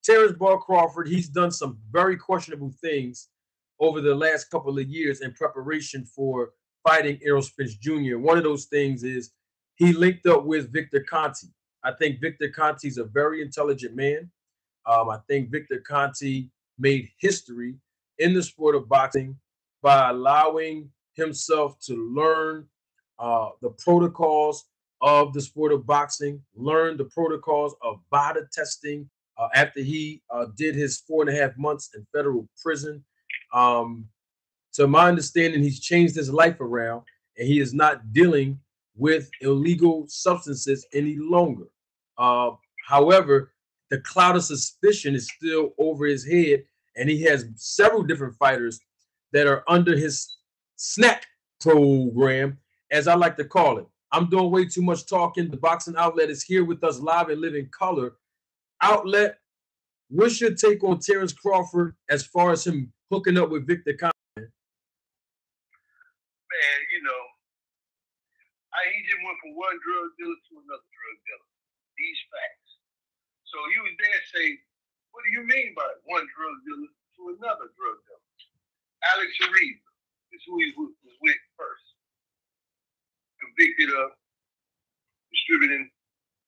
Terrence Ball Crawford, he's done some very questionable things over the last couple of years in preparation for fighting Errol Spence Jr. One of those things is he linked up with Victor Conti. I think Victor Conti is a very intelligent man. I think Victor Conti made history in the sport of boxing by allowing himself to learn the protocols of the sport of boxing, learn the protocols of body testing after he did his 4.5 months in federal prison. Um, to my understanding, he's changed his life around and he is not dealing with illegal substances any longer. Uh, However, the cloud of suspicion is still over his head, and he has several different fighters that are under his snack program, as I like to call it. I'm doing way too much talking. The boxing outlet is here with us live and live in color. Outlet, what's your take on Terrence Crawford as far as him hooking up with Victor Conte? Man, he just went from one drug dealer to another drug dealer. These facts. So you would then say, what do you mean by one drug dealer to another drug dealer? Alex Ariza is who he was with first. Convicted of distributing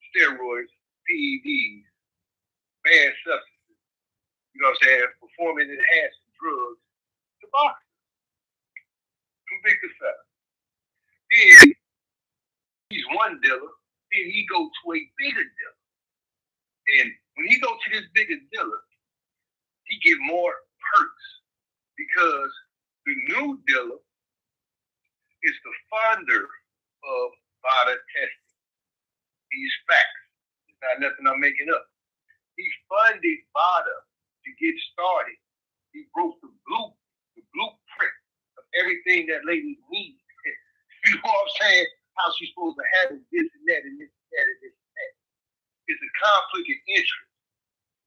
steroids, PEDs, banned substances, you know what I'm saying, performing enhancing drugs to boxers. Convicted felon. Then he's one dealer, then he go to a bigger dealer. And when he go to this bigger dealer, he get more perks because the new dealer is the funder of body testing. These facts. It's not nothing I'm making up. He funded BADA to get started. He broke the blueprint of everything that lady needs. You know what I'm saying? How she's supposed to have this and that and this and that and this and that. It's a conflict of interest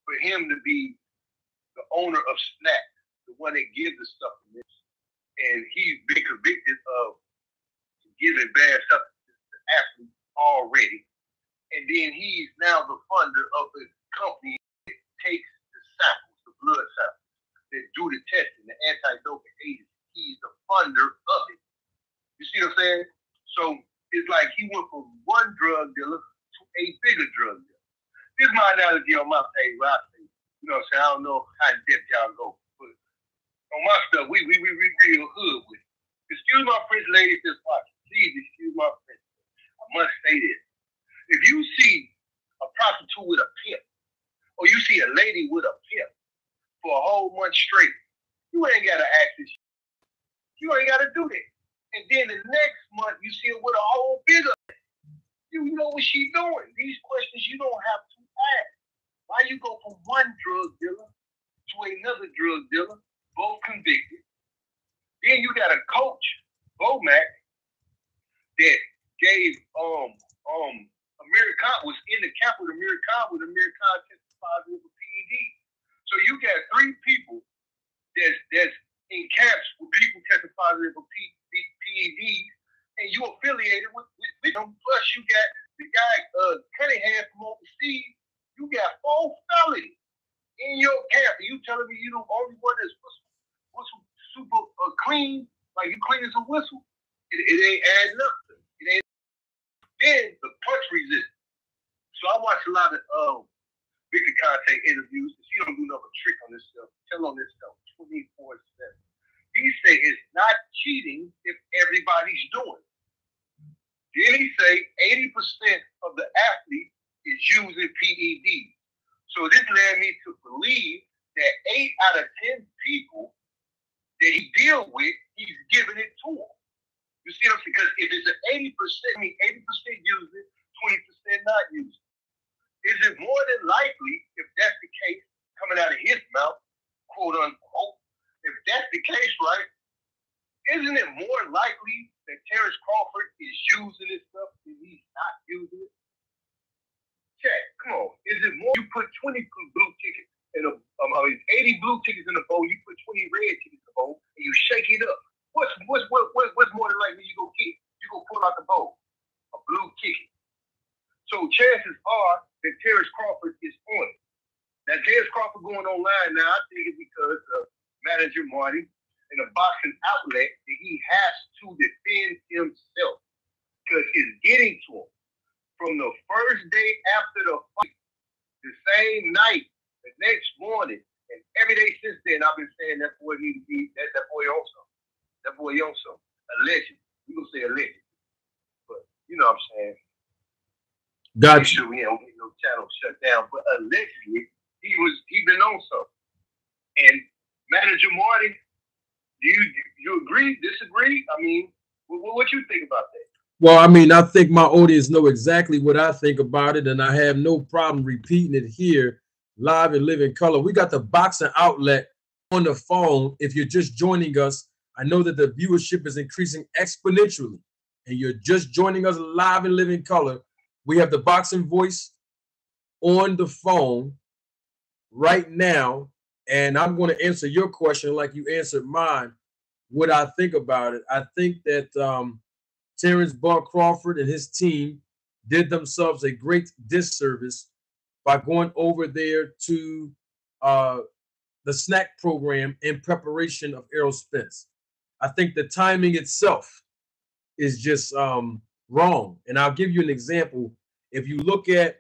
for him to be the owner of Snack, the one that gives the supplements. And he's been convicted of giving bad substances to athletes already. And then he's now the funder of the company that takes the samples, the blood samples, that do the testing, the anti-doping agency. He's the funder of it. You see what I'm saying? So it's like he went from one drug dealer to a bigger drug dealer. This is my analogy on my page where I say, you know what I'm saying? I don't know how in depth y'all go, but on my stuff, we real hood with it. Excuse my French ladies that's watching. Please excuse my French. I must say this. If you see a prostitute with a pimp, or you see a lady with a pimp for a whole month straight, you ain't got to ask this. You ain't got to do that. And then the next month, you see her with a whole bigger. You know what she doing. These questions you don't have to ask. Why you go from one drug dealer to another drug dealer, both convicted? Then you got a coach, Bomac, that gave Amir Khan, was in the camp with Amir Khan tested positive for PED. So you got three people that's in camps with people testing positive for PEDs, and you affiliated with them. Plus, you got the guy Cunningham from overseas. You got 4 felonies in your camp, and you telling me you the only one that's whistle super clean, like you clean as a whistle? It ain't adding up. It ain't. Then the punch resist. So I watch a lot of Victor Conte interviews. She don't do nothing trick on this stuff. Tell on this stuff 24/7. He say it's not cheating if everybody's doing it. Then he say 80% of the athlete is using PEDs. So this led me to believe that 8 out of 10 people that he deal with, he's giving it to them. You see what I'm saying? Because if it's an 80%, I mean 80% use it, 20% not use it. Is it more than likely, if that's the case, coming out of his mouth, quote unquote, if that's the case, right, isn't it more likely that Terrence Crawford is using this stuff than he's not using it? Check, come on. Is it more? You put 20 blue tickets in a, 80 blue tickets in a bowl, you put 20 red tickets in a bowl, and you shake it up. What's more than likely you go get? You go pull out the bowl, a blue ticket. So chances are that Terrence Crawford is on it. That's Terrence Crawford going online now, I think it's because of manager Marty and a boxing outlet that he has to defend himself because it's getting to him from the first day after the fight, the same night, the next morning, and every day since then. I've been saying that boy that boy also, a legend. We gonna say a legend, but you know what I'm saying. Gotcha. Make sure we don't get no channel shut down, but allegedly he been on something. And manager Marty, do you agree, disagree? I mean, what you think about that? Well, I mean, I think my audience know exactly what I think about it, and I have no problem repeating it here live and live in color. We got the boxing outlet on the phone. If you're just joining us, I know that the viewership is increasing exponentially, and you're just joining us live and live in color. We have the boxing voice on the phone right now, and I'm going to answer your question like you answered mine. What I think about it, I think that Terrence Bud Crawford and his team did themselves a great disservice by going over there to the snack program in preparation of Errol Spence. I think the timing itself is just wrong. And I'll give you an example. If you look at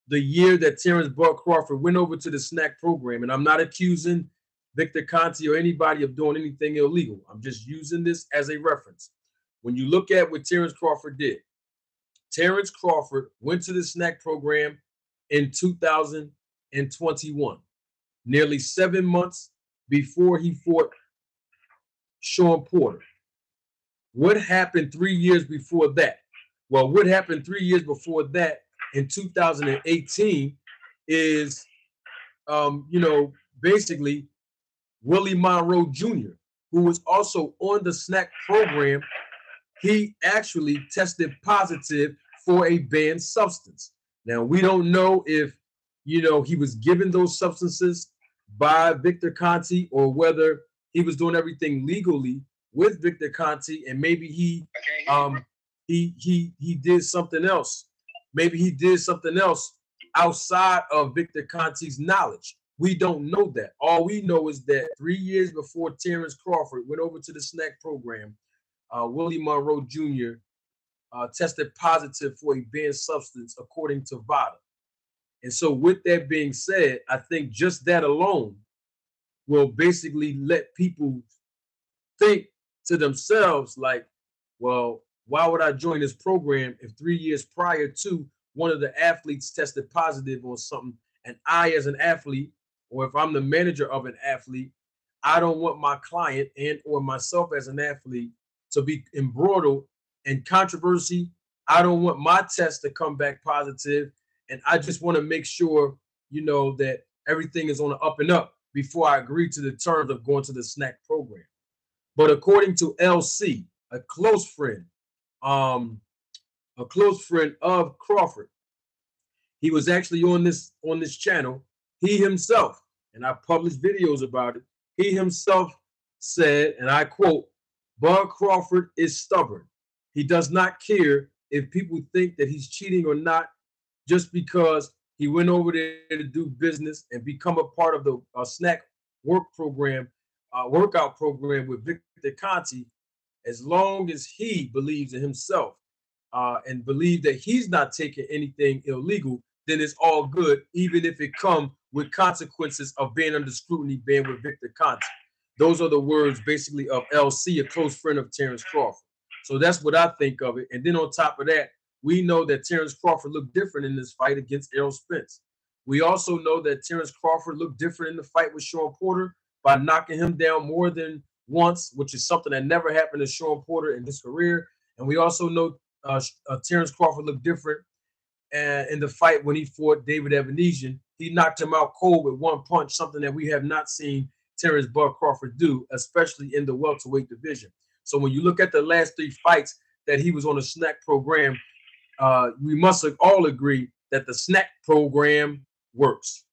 the year that Terrence Bud Crawford went over to the snack program, and I'm not accusing Victor Conte or anybody of doing anything illegal. I'm just using this as a reference. When you look at what Terrence Crawford did, Terrence Crawford went to the snack program in 2021, nearly 7 months before he fought Sean Porter. What happened 3 years before that? Well, what happened 3 years before that in 2018 is, basically Willie Monroe Jr., who was also on the snack program. He actually tested positive for a banned substance. Now, we don't know if, he was given those substances by Victor Conte or whether he was doing everything legally with Victor Conte, and maybe he did something else. Maybe he did something else outside of Victor Conte's knowledge. We don't know that. All we know is that 3 years before Terrence Crawford went over to the snack program, Willie Monroe Jr. Tested positive for a banned substance, according to VADA. And so with that being said, I think just that alone will basically let people think to themselves like, well, why would I join this program if 3 years prior to one of the athletes tested positive on something, and I as an athlete, or if I'm the manager of an athlete, I don't want my client and or myself as an athlete to be embroiled in controversy. I don't want my test to come back positive, and I just want to make sure, that everything is on the up and up before I agree to the terms of going to the snack program. But according to LC, a close friend of Crawford, he was actually on this channel. He himself, and I published videos about it, he himself said, and I quote, "Bud Crawford is stubborn. He does not care if people think that he's cheating or not, just because he went over there to do business and become a part of the snack workout program with Victor Conte. As long as he believes in himself and believe that he's not taking anything illegal, then it's all good, even if it comes with consequences of being under scrutiny, being with Victor Conte." Those are the words basically of LC, a close friend of Terrence Crawford. So that's what I think of it. And then on top of that, we know that Terrence Crawford looked different in this fight against Errol Spence. We also know that Terrence Crawford looked different in the fight with Sean Porter by knocking him down more than once, which is something that never happened to Sean Porter in his career. And we also know Terrence Crawford looked different in the fight when he fought David Evanesian. He knocked him out cold with one punch, something that we have not seen Terrence Bud Crawford do, especially in the welterweight division. So when you look at the last 3 fights that he was on the snack program, we must all agree that the snack program works.